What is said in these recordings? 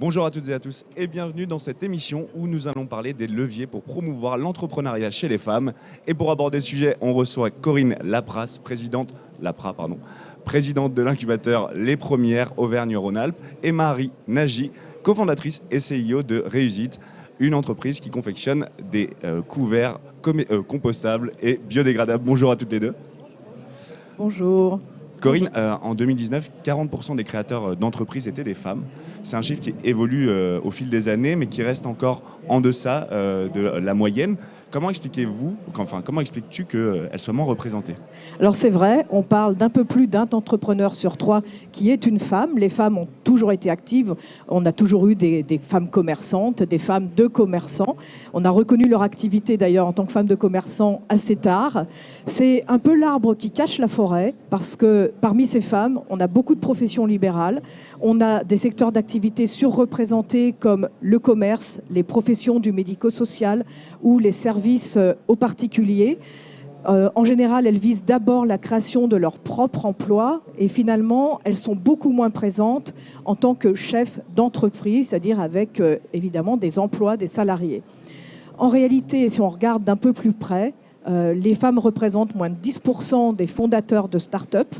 Bonjour à toutes et à tous et bienvenue dans cette émission où nous allons parler des leviers pour promouvoir l'entrepreneuriat chez les femmes. Et pour aborder le sujet, on reçoit Corinne Lapras, présidente de l'incubateur Les Premières Auvergne-Rhône-Alpes, et Marie Nagy, cofondatrice et CIO de Réussite, une entreprise qui confectionne des couverts compostables et biodégradables. Bonjour à toutes les deux. Bonjour. Corinne, en 2019, 40% des créateurs d'entreprises étaient des femmes. C'est un chiffre qui évolue au fil des années, mais qui reste encore en deçà de la moyenne. Comment expliques-tu qu'elles soient moins représentées ? Alors c'est vrai, on parle d'un peu plus d'un entrepreneur sur trois qui est une femme. Les femmes ont toujours été actives. On a toujours eu des femmes commerçantes, des femmes de commerçants. On a reconnu leur activité d'ailleurs en tant que femmes de commerçants assez tard. C'est un peu l'arbre qui cache la forêt parce que parmi ces femmes, on a beaucoup de professions libérales. On a des secteurs d'activité surreprésentés comme le commerce, les professions du médico-social ou les services aux particuliers. En général, elles visent d'abord la création de leur propre emploi et finalement, elles sont beaucoup moins présentes en tant que chefs d'entreprise, c'est-à-dire avec évidemment des emplois, des salariés. En réalité, si on regarde d'un peu plus près, les femmes représentent moins de 10% des fondateurs de start-up.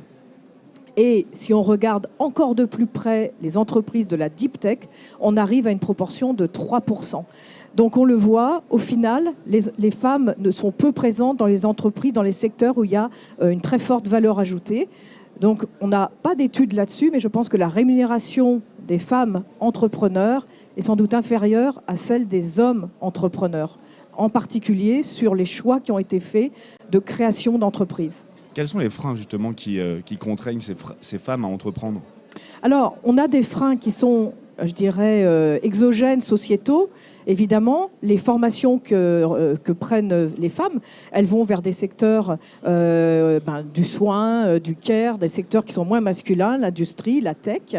Et si on regarde encore de plus près les entreprises de la deep tech, on arrive à une proportion de 3%. Donc on le voit, au final, les femmes ne sont peu présentes dans les entreprises, dans les secteurs où il y a une très forte valeur ajoutée. Donc on n'a pas d'études là-dessus, mais je pense que la rémunération des femmes entrepreneurs est sans doute inférieure à celle des hommes entrepreneurs, en particulier sur les choix qui ont été faits de création d'entreprises. Quels sont les freins justement qui contraignent ces femmes à entreprendre ? Alors, on a des freins qui sont, je dirais, exogènes, sociétaux. Évidemment, les formations que prennent les femmes, elles vont vers des secteurs du soin, du care, des secteurs qui sont moins masculins, l'industrie, la tech.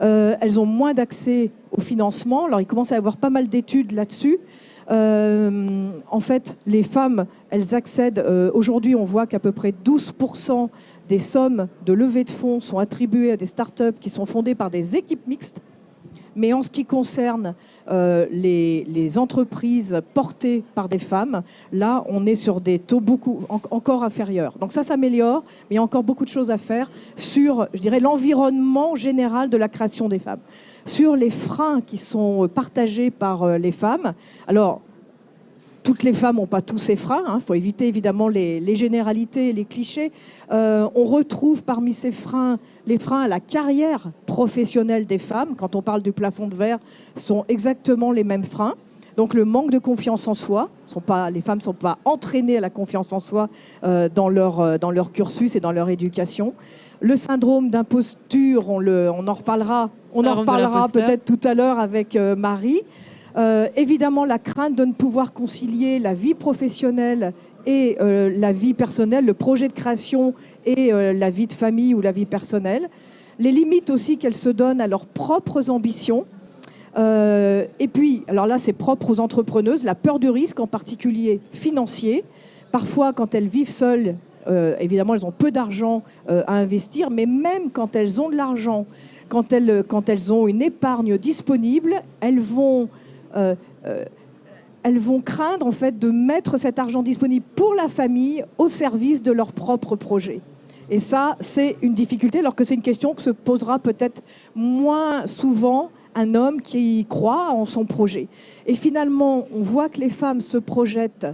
Elles ont moins d'accès au financement. Alors, il commence à y avoir pas mal d'études là-dessus. En fait, les femmes, elles accèdent. Aujourd'hui, on voit qu'à peu près 12% des sommes de levée de fonds sont attribuées à des startups qui sont fondées par des équipes mixtes. Mais en ce qui concerne les entreprises portées par des femmes, là, on est sur des taux encore inférieurs. Donc ça s'améliore, mais il y a encore beaucoup de choses à faire sur, je dirais, l'environnement général de la création des femmes. Sur les freins qui sont partagés par les femmes, alors, toutes les femmes n'ont pas tous ces freins. Il faut éviter évidemment les généralités et les clichés. On retrouve parmi ces freins les freins à la carrière professionnelle des femmes. Quand on parle du plafond de verre, ce sont exactement les mêmes freins. Donc le manque de confiance en soi. Les femmes ne sont pas entraînées à la confiance en soi dans leur cursus et dans leur éducation. Le syndrome d'imposture, on en reparlera peut-être tout à l'heure avec Marie. Évidemment, la crainte de ne pouvoir concilier la vie professionnelle et la vie personnelle, le projet de création et la vie de famille ou la vie personnelle. Les limites aussi qu'elles se donnent à leurs propres ambitions. Et puis, alors là, c'est propre aux entrepreneuses, la peur du risque, en particulier financier. Parfois, quand elles vivent seules, évidemment, elles ont peu d'argent à investir, mais même quand elles ont de l'argent, quand elles ont une épargne disponible, elles vont craindre en fait de mettre cet argent disponible pour la famille au service de leur propre projet. Et ça, c'est une difficulté, alors que c'est une question que se posera peut-être moins souvent un homme qui croit en son projet. Et finalement, on voit que les femmes se projettent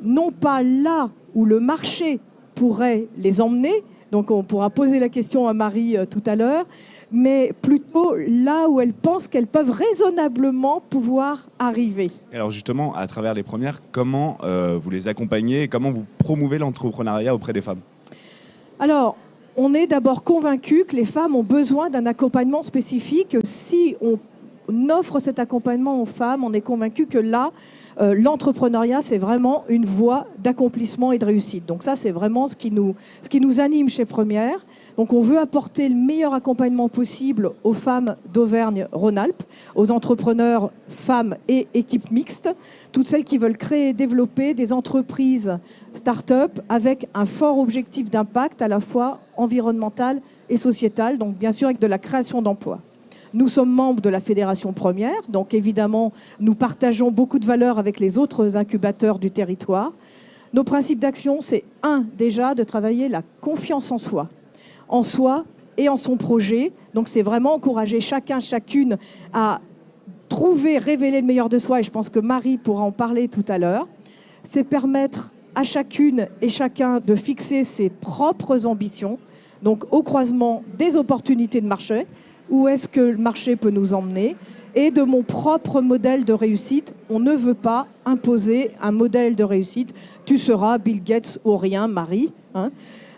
non pas là où le marché pourrait les emmener, donc on pourra poser la question à Marie tout à l'heure, mais plutôt là où elles pensent qu'elles peuvent raisonnablement pouvoir arriver. Alors justement, à travers les premières, comment vous les accompagnez et comment vous promouvez l'entrepreneuriat auprès des femmes ? Alors, on est d'abord convaincus que les femmes ont besoin d'un accompagnement spécifique. Si on offre cet accompagnement aux femmes, on est convaincus que là, l'entrepreneuriat, c'est vraiment une voie d'accomplissement et de réussite. Donc ça, c'est vraiment ce qui nous anime chez Première. Donc on veut apporter le meilleur accompagnement possible aux femmes d'Auvergne-Rhône-Alpes, aux entrepreneurs femmes et équipes mixtes, toutes celles qui veulent créer et développer des entreprises start-up avec un fort objectif d'impact à la fois environnemental et sociétal, donc bien sûr avec de la création d'emplois. Nous sommes membres de la Fédération Première, donc évidemment, nous partageons beaucoup de valeurs avec les autres incubateurs du territoire. Nos principes d'action, c'est déjà de travailler la confiance en soi et en son projet. Donc c'est vraiment encourager chacun, chacune à trouver, révéler le meilleur de soi, et je pense que Marie pourra en parler tout à l'heure. C'est permettre à chacune et chacun de fixer ses propres ambitions, donc au croisement des opportunités de marché, où est-ce que le marché peut nous emmener, et de mon propre modèle de réussite. On ne veut pas imposer un modèle de réussite. Tu seras Bill Gates ou rien, Marie.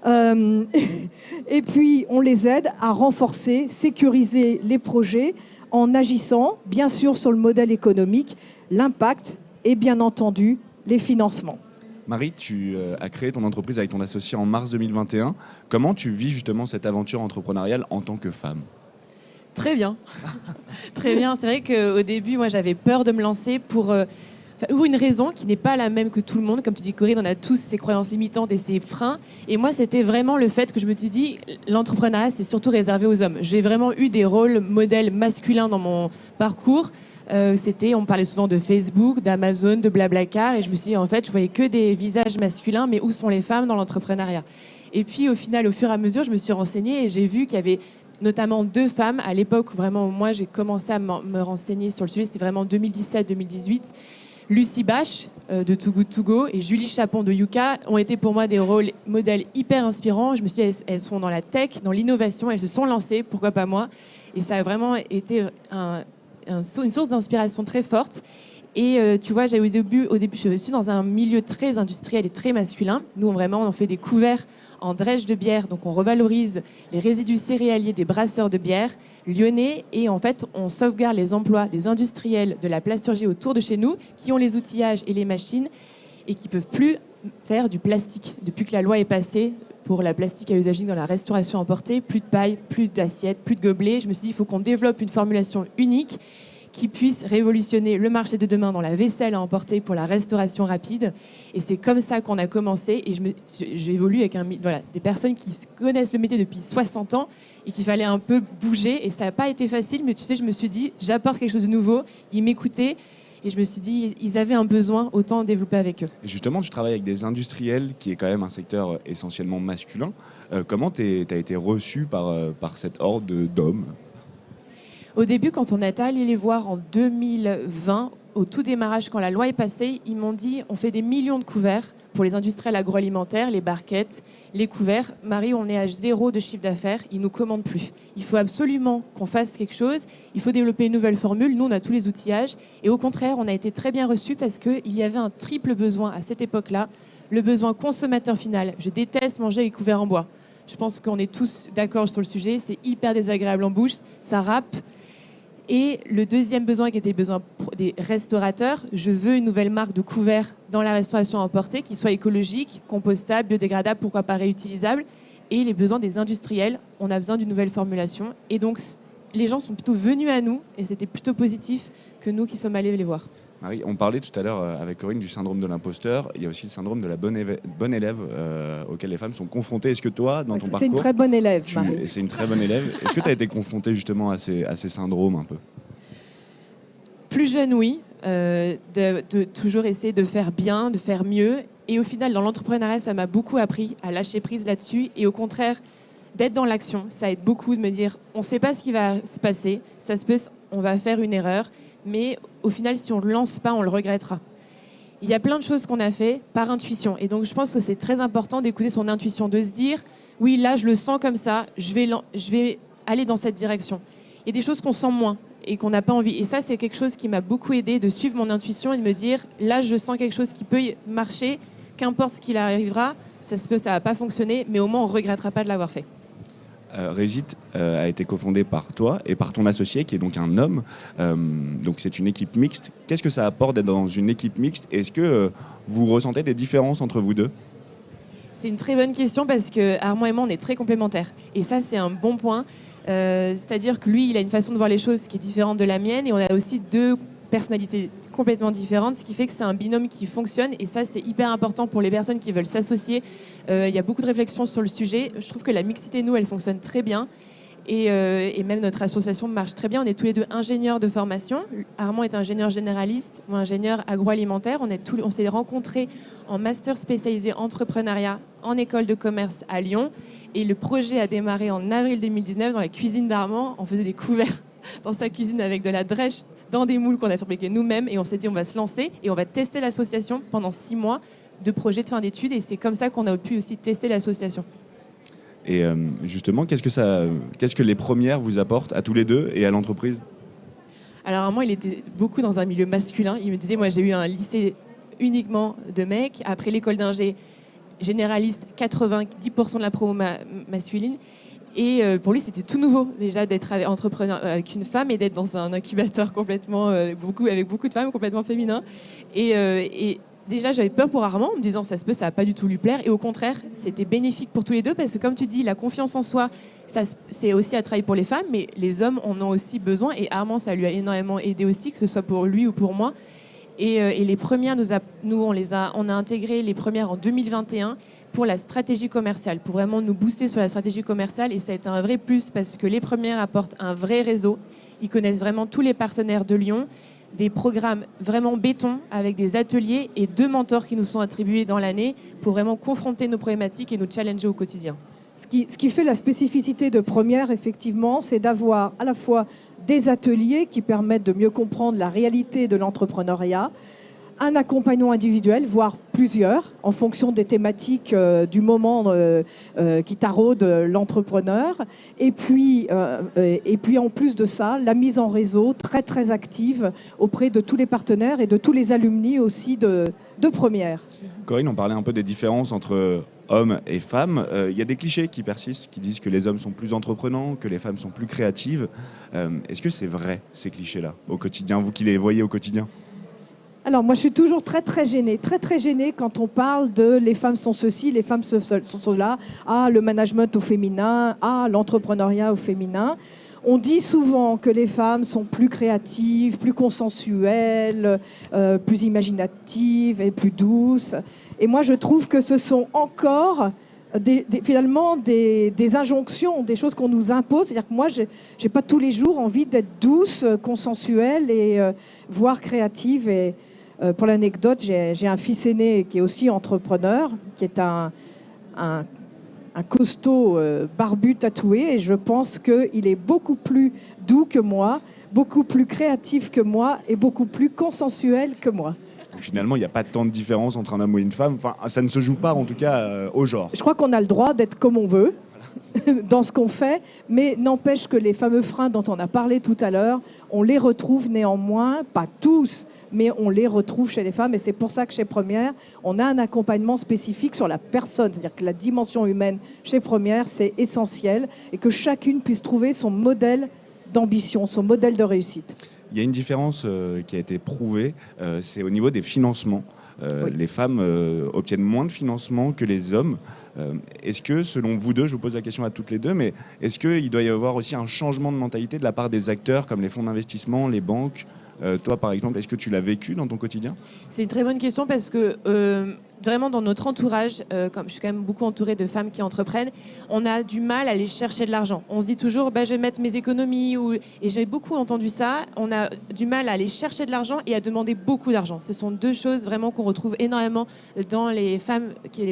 Et puis, on les aide à renforcer, sécuriser les projets en agissant, bien sûr, sur le modèle économique, l'impact et, bien entendu, les financements. Marie, tu as créé ton entreprise avec ton associé en mars 2021. Comment tu vis justement cette aventure entrepreneuriale en tant que femme ? Très bien. Très bien. C'est vrai qu'au début, moi, j'avais peur de me lancer pour une raison qui n'est pas la même que tout le monde. Comme tu dis, Corinne, on a tous ses croyances limitantes et ses freins. Et moi, c'était vraiment le fait que je me suis dit, l'entrepreneuriat, c'est surtout réservé aux hommes. J'ai vraiment eu des rôles modèles masculins dans mon parcours. On parlait souvent de Facebook, d'Amazon, de Blablacar. Et je me suis dit, en fait, je voyais que des visages masculins, mais où sont les femmes dans l'entrepreneuriat ? Et puis, au final, au fur et à mesure, je me suis renseignée et j'ai vu qu'il y avait notamment 2 femmes. À l'époque, vraiment, moi, j'ai commencé à me renseigner sur le sujet. C'était vraiment 2017-2018. Lucie Bache de Too Good To Go et Julie Chapon de Yuka ont été pour moi des rôles modèles hyper inspirants. Je me suis dit, elles sont dans la tech, dans l'innovation, elles se sont lancées, pourquoi pas moi ? Et ça a vraiment été une source d'inspiration très forte. Et tu vois, au début, je suis dans un milieu très industriel et très masculin. Nous, vraiment, on fait des couverts en drèche de bière. Donc, on revalorise les résidus céréaliers des brasseurs de bière lyonnais. Et en fait, on sauvegarde les emplois des industriels de la plasturgie autour de chez nous qui ont les outillages et les machines et qui ne peuvent plus faire du plastique. Depuis que la loi est passée pour la plastique à usage unique dans la restauration emportée, plus de paille, plus d'assiettes, plus de gobelets. Je me suis dit, il faut qu'on développe une formulation unique qui puisse révolutionner le marché de demain dans la vaisselle à emporter pour la restauration rapide. Et c'est comme ça qu'on a commencé. Et j'évolue avec des personnes qui connaissent le métier depuis 60 ans et qu'il fallait un peu bouger. Et ça n'a pas été facile, mais tu sais, je me suis dit, j'apporte quelque chose de nouveau. Ils m'écoutaient. Et je me suis dit, ils avaient un besoin, autant développer avec eux. Et justement, tu travailles avec des industriels, qui est quand même un secteur essentiellement masculin. Comment tu as été reçu par cette horde d'hommes ? Au début, quand on est allé les voir en 2020, au tout démarrage, quand la loi est passée, ils m'ont dit on fait des millions de couverts pour les industriels agroalimentaires, les barquettes, les couverts. Marie, on est à 0 de chiffre d'affaires, ils ne nous commandent plus. Il faut absolument qu'on fasse quelque chose, il faut développer une nouvelle formule. Nous, on a tous les outillages. Et au contraire, on a été très bien reçus parce qu'il y avait un triple besoin à cette époque-là. Le besoin consommateur final. Je déteste manger les couverts en bois. Je pense qu'on est tous d'accord sur le sujet. C'est hyper désagréable en bouche, ça râpe. Et le deuxième besoin qui était le besoin des restaurateurs, je veux une nouvelle marque de couverts dans la restauration à emporter qui soit écologique, compostable, biodégradable, pourquoi pas réutilisable. Et les besoins des industriels, on a besoin d'une nouvelle formulation. Et donc, les gens sont plutôt venus à nous et c'était plutôt positif que nous qui sommes allés les voir. Marie, on parlait tout à l'heure avec Corinne du syndrome de l'imposteur. Il y a aussi le syndrome de la bonne élève auquel les femmes sont confrontées. Est-ce que toi, dans ton parcours... C'est une très bonne élève, Marie. C'est une très bonne élève. Est-ce que tu as été confrontée justement à ces syndromes un peu ? Plus jeune, oui. De toujours essayer de faire bien, de faire mieux. Et au final, dans l'entrepreneuriat, ça m'a beaucoup appris à lâcher prise là-dessus. Et au contraire, d'être dans l'action. Ça aide beaucoup de me dire, on ne sait pas ce qui va se passer. Ça se peut, on va faire une erreur. Mais au final, si on ne le lance pas, on le regrettera. Il y a plein de choses qu'on a fait par intuition. Et donc, je pense que c'est très important d'écouter son intuition, de se dire, oui, là, je le sens comme ça, je vais aller dans cette direction. Il y a des choses qu'on sent moins et qu'on n'a pas envie. Et ça, c'est quelque chose qui m'a beaucoup aidé de suivre mon intuition et de me dire, là, je sens quelque chose qui peut marcher, qu'importe ce qu'il arrivera, ça ne va pas fonctionner, mais au moins, on ne regrettera pas de l'avoir fait. Régit a été cofondé par toi et par ton associé qui est donc un homme. Donc c'est une équipe mixte. Qu'est-ce que ça apporte d'être dans une équipe mixte ? Est-ce que vous ressentez des différences entre vous deux ? C'est une très bonne question parce que Armand et moi, on est très complémentaires. Et ça, c'est un bon point. C'est-à-dire que lui, il a une façon de voir les choses qui est différente de la mienne et on a aussi 2 personnalités complètement différentes, ce qui fait que c'est un binôme qui fonctionne et ça, c'est hyper important pour les personnes qui veulent s'associer. Il y a beaucoup de réflexions sur le sujet. Je trouve que la mixité, nous, elle fonctionne très bien Et même notre association marche très bien. On est tous les deux ingénieurs de formation. Armand est ingénieur généraliste, moi ingénieur agroalimentaire. On s'est rencontrés en master spécialisé entrepreneuriat en école de commerce à Lyon. Et le projet a démarré en avril 2019 dans la cuisine d'Armand. On faisait des couverts dans sa cuisine avec de la drèche dans des moules qu'on a fabriqués nous-mêmes. Et on s'est dit, on va se lancer et on va tester l'association pendant 6 mois de projet de fin d'études. Et c'est comme ça qu'on a pu aussi tester l'association. Et justement, qu'est-ce que les premières vous apportent à tous les deux et à l'entreprise ? Alors, moi, il était beaucoup dans un milieu masculin. Il me disait, moi, j'ai eu un lycée uniquement de mecs. Après l'école d'ingé généraliste, 90% de la promo masculine. Et pour lui, c'était tout nouveau, déjà, d'être entrepreneur avec une femme et d'être dans un incubateur complètement, avec beaucoup de femmes complètement féminins. Et déjà, j'avais peur pour Armand, en me disant ça se peut, ça va pas du tout lui plaire. Et au contraire, c'était bénéfique pour tous les deux parce que, comme tu dis, la confiance en soi, c'est aussi à travailler pour les femmes, mais les hommes en ont aussi besoin. Et Armand, ça lui a énormément aidé aussi, que ce soit pour lui ou pour moi. Et les premières, on a intégré les premières en 2021 pour la stratégie commerciale, pour vraiment nous booster sur la stratégie commerciale. Et ça a été un vrai plus parce que les premières apportent un vrai réseau. Ils connaissent vraiment tous les partenaires de Lyon. Des programmes vraiment béton avec des ateliers et 2 mentors qui nous sont attribués dans l'année pour vraiment confronter nos problématiques et nous challenger au quotidien. Ce qui fait la spécificité de Première, effectivement, c'est d'avoir à la fois des ateliers qui permettent de mieux comprendre la réalité de l'entrepreneuriat, un accompagnement individuel, voire plusieurs, en fonction des thématiques du moment qui taraudent l'entrepreneur. Et puis, en plus de ça, la mise en réseau très, très active auprès de tous les partenaires et de tous les alumni aussi de Première. Corinne, on parlait un peu des différences entre hommes et femmes. Il y a des clichés qui persistent, qui disent que les hommes sont plus entreprenants, que les femmes sont plus créatives. Est-ce que c'est vrai, ces clichés-là, au quotidien, vous qui les voyez au quotidien ? Alors moi je suis toujours très gênée quand on parle de les femmes sont ceci, les femmes sont cela, le management au féminin, l'entrepreneuriat au féminin. On dit souvent que les femmes sont plus créatives, plus consensuelles, plus imaginatives et plus douces. Et moi je trouve que ce sont encore finalement des injonctions, des choses qu'on nous impose. C'est-à-dire que moi j'ai pas tous les jours envie d'être douce, consensuelle et voire créative. Et pour l'anecdote, j'ai un fils aîné qui est aussi entrepreneur, qui est un costaud barbu tatoué, et je pense qu'il est beaucoup plus doux que moi, beaucoup plus créatif que moi et beaucoup plus consensuel que moi. Finalement, il n'y a pas tant de différence entre un homme et une femme. Enfin, ça ne se joue pas, en tout cas, au genre. Je crois qu'on a le droit d'être comme on veut dans ce qu'on fait, mais n'empêche que les fameux freins dont on a parlé tout à l'heure, on les retrouve néanmoins, pas tous, mais on les retrouve chez les femmes. Et c'est pour ça que chez Première, on a un accompagnement spécifique sur la personne. C'est-à-dire que la dimension humaine chez Première, c'est essentiel, et que chacune puisse trouver son modèle d'ambition, son modèle de réussite. Il y a une différence qui a été prouvée, c'est au niveau des financements. Oui. Les femmes obtiennent moins de financement que les hommes. Est-ce que, selon vous deux, je vous pose la question à toutes les deux, mais est-ce qu'il doit y avoir aussi un changement de mentalité de la part des acteurs comme les fonds d'investissement, les banques ? Toi, par exemple, est-ce que tu l'as vécu dans ton quotidien ? C'est une très bonne question parce que vraiment dans notre entourage, comme je suis quand même beaucoup entourée de femmes qui entreprennent, on a du mal à aller chercher de l'argent. On se dit toujours, je vais mettre mes économies. Et j'ai beaucoup entendu ça. On a du mal à aller chercher de l'argent et à demander beaucoup d'argent. Ce sont 2 choses vraiment qu'on retrouve énormément dans les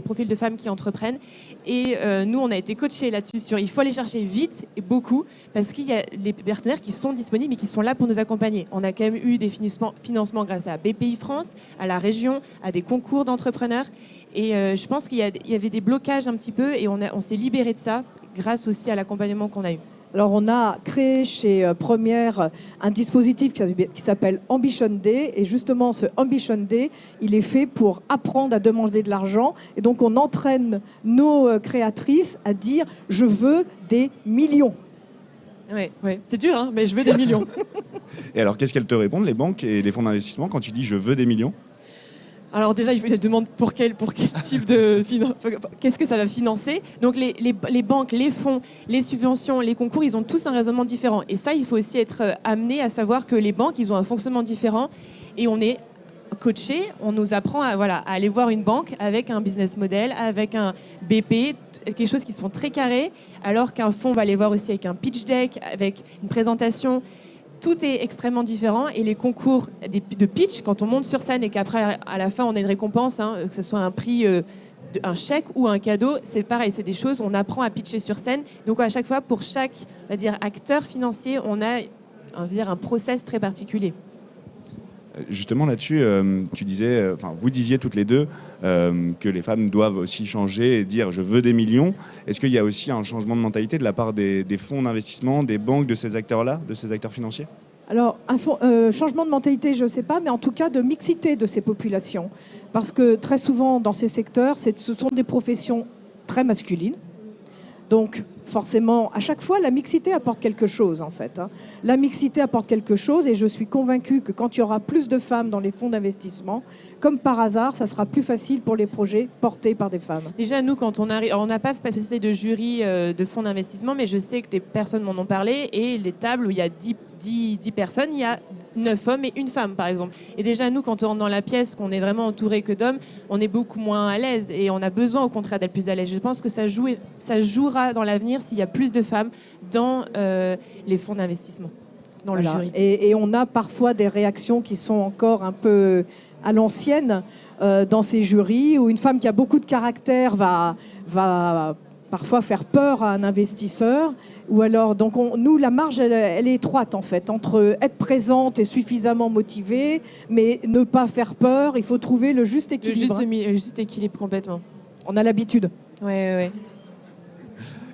profils de femmes qui entreprennent. Et nous, on a été coachés là-dessus sur il faut aller chercher vite et beaucoup parce qu'il y a des partenaires qui sont disponibles et qui sont là pour nous accompagner. On a quand même eu des financements grâce à BPI France, à la région, à des concours d'entrepreneurs. Et je pense qu'il y avait des blocages un petit peu et on s'est libéré de ça grâce aussi à l'accompagnement qu'on a eu. Alors on a créé chez Première un dispositif qui s'appelle Ambition Day, et justement ce Ambition Day, il est fait pour apprendre à demander de l'argent, et donc on entraîne nos créatrices à dire « je veux des millions ». Oui, c'est dur, mais je veux des millions. Et alors, qu'est-ce qu'elles te répondent, les banques et les fonds d'investissement, quand tu dis « je veux des millions » ? Alors déjà, il faut demander pour quel type de qu'est-ce que ça va financer. Donc les banques, les fonds, les subventions, les concours, ils ont tous un raisonnement différent. Et ça, il faut aussi être amené à savoir que les banques, ils ont un fonctionnement différent et on est coachés, on nous apprend à aller voir une banque avec un business model, avec un BP, quelque chose qui sont très carrés, alors qu'un fonds va aller voir aussi avec un pitch deck, avec une présentation. Tout est extrêmement différent et les concours de pitch, quand on monte sur scène et qu'après, à la fin, on a une récompense, que ce soit un prix, un chèque ou un cadeau, c'est pareil, c'est des choses, on apprend à pitcher sur scène. Donc à chaque fois, pour chaque acteur financier, on a un process très particulier. Justement là-dessus, vous disiez toutes les deux que les femmes doivent aussi changer et dire je veux des millions. Est-ce qu'il y a aussi un changement de mentalité de la part des fonds d'investissement, des banques, de ces acteurs-là, de ces acteurs financiers ? Alors, changement de mentalité, je ne sais pas, mais en tout cas de mixité de ces populations. Parce que très souvent, dans ces secteurs, ce sont des professions très masculines. Donc, forcément, à chaque fois, la mixité apporte quelque chose, en fait. La mixité apporte quelque chose et je suis convaincue que quand il y aura plus de femmes dans les fonds d'investissement, comme par hasard, ça sera plus facile pour les projets portés par des femmes. Déjà, nous, quand on arrive, on n'a pas passé de jury de fonds d'investissement, mais je sais que des personnes m'en ont parlé et les tables où il y a 10 personnes, il y a 9 hommes et une femme, par exemple. Et déjà, nous, quand on rentre dans la pièce, qu'on est vraiment entouré que d'hommes, on est beaucoup moins à l'aise et on a besoin, au contraire, d'être plus à l'aise. Je pense que ça jouera dans l'avenir s'il y a plus de femmes dans les fonds d'investissement, dans le jury. Et on a parfois des réactions qui sont encore un peu à l'ancienne dans ces jurys, où une femme qui a beaucoup de caractère va parfois faire peur à un investisseur. Ou alors, donc nous, la marge, elle est étroite, en fait, entre être présente et suffisamment motivée, mais ne pas faire peur. Il faut trouver le juste équilibre. Le juste équilibre, complètement. On a l'habitude. Ouais.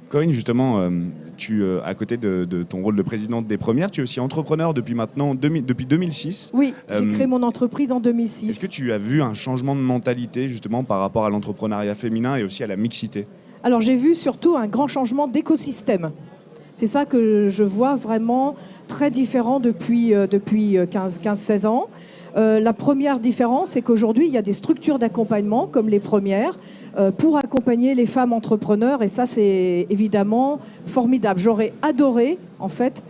Corinne, justement, à côté de ton rôle de présidente des Premières, tu es aussi entrepreneur depuis 2006. Oui, j'ai créé mon entreprise en 2006. Est-ce que tu as vu un changement de mentalité, justement, par rapport à l'entrepreneuriat féminin et aussi à la mixité ? Alors, j'ai vu surtout un grand changement d'écosystème. C'est ça que je vois vraiment très différent depuis 15-16 ans. La première différence, c'est qu'aujourd'hui, il y a des structures d'accompagnement, comme les Premières, pour accompagner les femmes entrepreneurs. Et ça, c'est évidemment formidable. J'aurais adoré, en fait,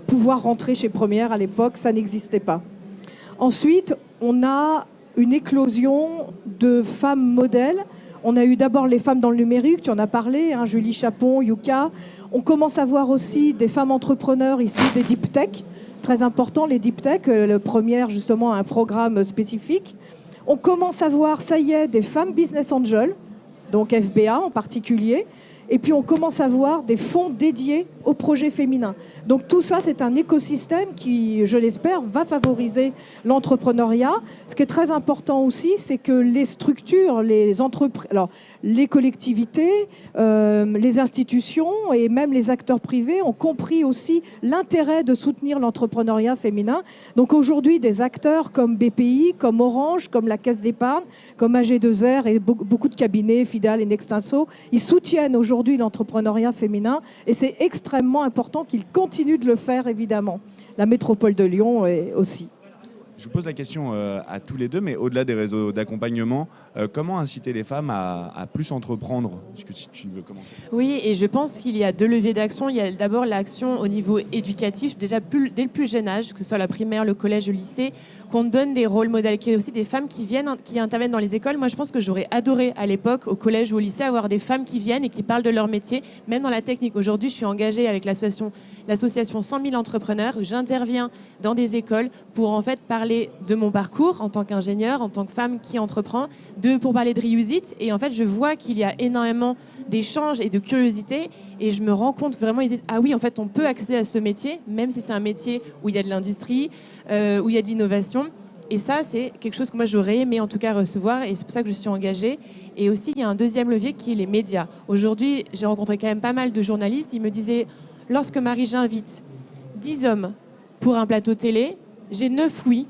pouvoir rentrer chez Premières à l'époque. Ça n'existait pas. Ensuite, on a une éclosion de femmes modèles. On a eu d'abord les femmes dans le numérique, tu en as parlé, Julie Chapon, Yuka. On commence à voir aussi des femmes entrepreneurs issues des deep tech. Très important, les deep tech. Le Première, justement, a un programme spécifique. On commence à voir, ça y est, des femmes business angels, donc FBA en particulier. Et puis, on commence à voir des fonds dédiés aux projets féminins. Donc, tout ça, c'est un écosystème qui, je l'espère, va favoriser l'entrepreneuriat. Ce qui est très important aussi, c'est que les structures, les entreprises, alors les collectivités, les institutions et même les acteurs privés ont compris aussi l'intérêt de soutenir l'entrepreneuriat féminin. Donc, aujourd'hui, des acteurs comme BPI, comme Orange, comme la Caisse d'épargne, comme AG2R et beaucoup de cabinets, Fidal et Nextinso, ils soutiennent aujourd'hui l'entrepreneuriat féminin et c'est extrêmement important qu'ils continuent de le faire, évidemment. La métropole de Lyon aussi. Je vous pose la question à tous les deux, mais au-delà des réseaux d'accompagnement, comment inciter les femmes à plus entreprendre ? Est-ce que tu veux commencer ? Oui, et je pense qu'il y a deux leviers d'action. Il y a d'abord l'action au niveau éducatif, déjà dès le plus jeune âge, que ce soit la primaire, le collège, le lycée, qu'on donne des rôles modèles, qu'il y ait aussi des femmes qui interviennent dans les écoles. Moi, je pense que j'aurais adoré à l'époque, au collège ou au lycée, avoir des femmes qui viennent et qui parlent de leur métier, même dans la technique. Aujourd'hui, je suis engagée avec l'association 100 000 entrepreneurs. J'interviens dans des écoles pour en fait parler de mon parcours en tant qu'ingénieure, en tant que femme qui entreprend, pour parler de Reuse-It. Et en fait, je vois qu'il y a énormément d'échanges et de curiosité. Et je me rends compte que vraiment, ils disent « Ah oui, en fait, on peut accéder à ce métier, même si c'est un métier où il y a de l'industrie, où il y a de l'innovation. » Et ça, c'est quelque chose que moi, j'aurais aimé en tout cas recevoir. Et c'est pour ça que je suis engagée. Et aussi, il y a un deuxième levier qui est les médias. Aujourd'hui, j'ai rencontré quand même pas mal de journalistes. Ils me disaient « Lorsque Marie j'invite 10 hommes pour un plateau télé, j'ai 9 oui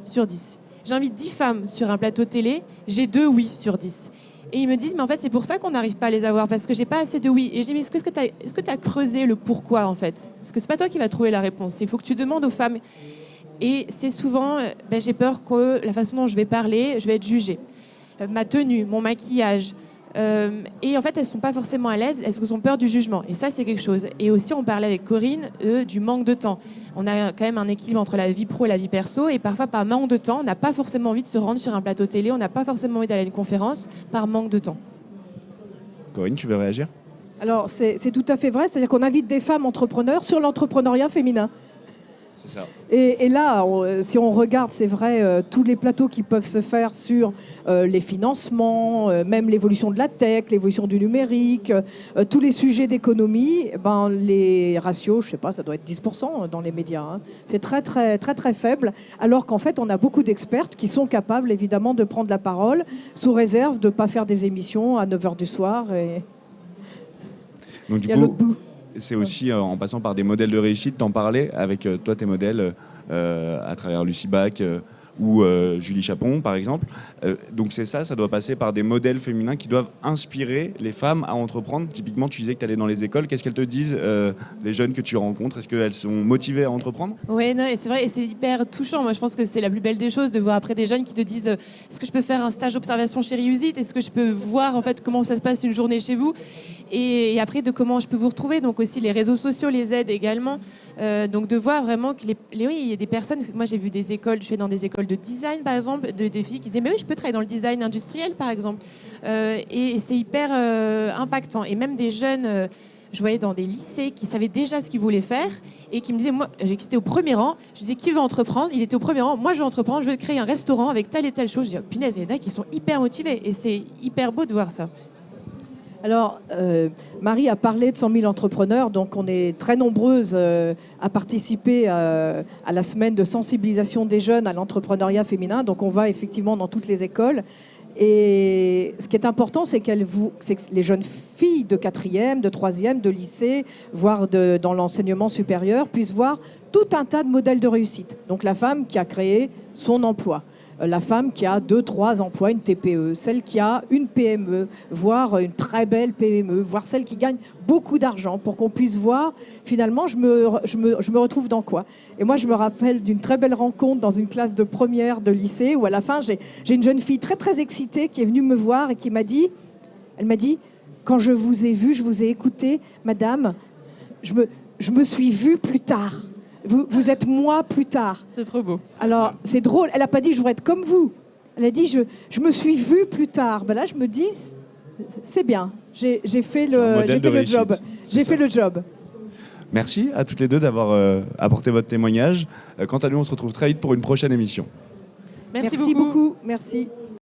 sur 10. J'invite 10 femmes sur un plateau télé, j'ai 2 oui sur 10. » Et ils me disent, mais en fait, c'est pour ça qu'on n'arrive pas à les avoir, parce que j'ai pas assez de oui. Et je dis, mais est-ce que tu as creusé le pourquoi, en fait ? Parce que c'est pas toi qui vas trouver la réponse. Il faut que tu demandes aux femmes. Et c'est souvent, j'ai peur que la façon dont je vais parler, je vais être jugée. Ma tenue, mon maquillage, Et en fait, elles ne sont pas forcément à l'aise, elles ont peur du jugement. Et ça, c'est quelque chose. Et aussi, on parlait avec Corinne du manque de temps. On a quand même un équilibre entre la vie pro et la vie perso. Et parfois, par manque de temps, on n'a pas forcément envie de se rendre sur un plateau télé, on n'a pas forcément envie d'aller à une conférence par manque de temps. Corinne, tu veux réagir? Alors, c'est tout à fait vrai. C'est-à-dire qu'on invite des femmes entrepreneurs sur l'entrepreneuriat féminin. C'est ça. Et là, si on regarde, c'est vrai, tous les plateaux qui peuvent se faire sur les financements, même l'évolution de la tech, l'évolution du numérique, tous les sujets d'économie, ben, les ratios, je sais pas, ça doit être 10% dans les médias. Hein. C'est très, très, très, très faible. Alors qu'en fait, on a beaucoup d'expertes qui sont capables, évidemment, de prendre la parole, sous réserve de ne pas faire des émissions à 9h du soir. Et... Donc, du coup, c'est aussi en passant par des modèles de réussite, t'en parlais avec toi tes modèles à travers Lucie Bach ou Julie Chapon par exemple. Donc c'est ça doit passer par des modèles féminins qui doivent inspirer les femmes à entreprendre. Typiquement, tu disais que tu allais dans les écoles. Qu'est-ce qu'elles te disent, les jeunes que tu rencontres? Est-ce qu'elles sont motivées à entreprendre? Oui, non, et c'est vrai, et c'est hyper touchant. Moi, je pense que c'est la plus belle des choses de voir après des jeunes qui te disent est-ce que je peux faire un stage d'observation chez Riusit? Est-ce que je peux voir en fait comment ça se passe une journée chez vous? Et après, de comment je peux vous retrouver. Donc aussi, les réseaux sociaux les aident également. Donc de voir vraiment que oui, il y a des personnes... Moi, j'ai vu des écoles, je suis dans des écoles de design, par exemple, des filles qui disaient mais oui, je peux travailler dans le design industriel, par exemple. Et c'est hyper impactant. Et même des jeunes... je voyais dans des lycées qui savaient déjà ce qu'ils voulaient faire et qui me disaient, moi, j'étais au premier rang, je disais, qui veut entreprendre? Il était au premier rang, moi je veux entreprendre, je veux créer un restaurant avec telle et telle chose. Je dis, oh, punaise, il y en a qui sont hyper motivés et c'est hyper beau de voir ça. Alors, Marie a parlé de 100 000 entrepreneurs, donc on est très nombreuses à participer à la semaine de sensibilisation des jeunes à l'entrepreneuriat féminin. Donc on va effectivement dans toutes les écoles. Et ce qui est important, c'est que les jeunes filles de 4e, de 3e, de lycée, voire dans l'enseignement supérieur, puissent voir tout un tas de modèles de réussite. Donc la femme qui a créé son emploi, la femme qui a 2-3 emplois, une TPE, celle qui a une PME, voire une très belle PME, voire celle qui gagne beaucoup d'argent, pour qu'on puisse voir, finalement, je me retrouve dans quoi. Et moi, je me rappelle d'une très belle rencontre dans une classe de première de lycée, où à la fin, j'ai une jeune fille très, très excitée qui est venue me voir et qui m'a dit, quand je vous ai vu, je vous ai écouté, madame, je me suis vue plus tard. Vous êtes moi plus tard. C'est trop beau. Alors, c'est drôle. Elle n'a pas dit « je voudrais être comme vous ». Elle a dit « je me suis vue plus tard ». Ben là, je me dis « c'est bien, j'ai fait le job. J'ai fait le job ». Merci à toutes les deux d'avoir apporté votre témoignage. Quant à nous, on se retrouve très vite pour une prochaine émission. Merci beaucoup. Merci.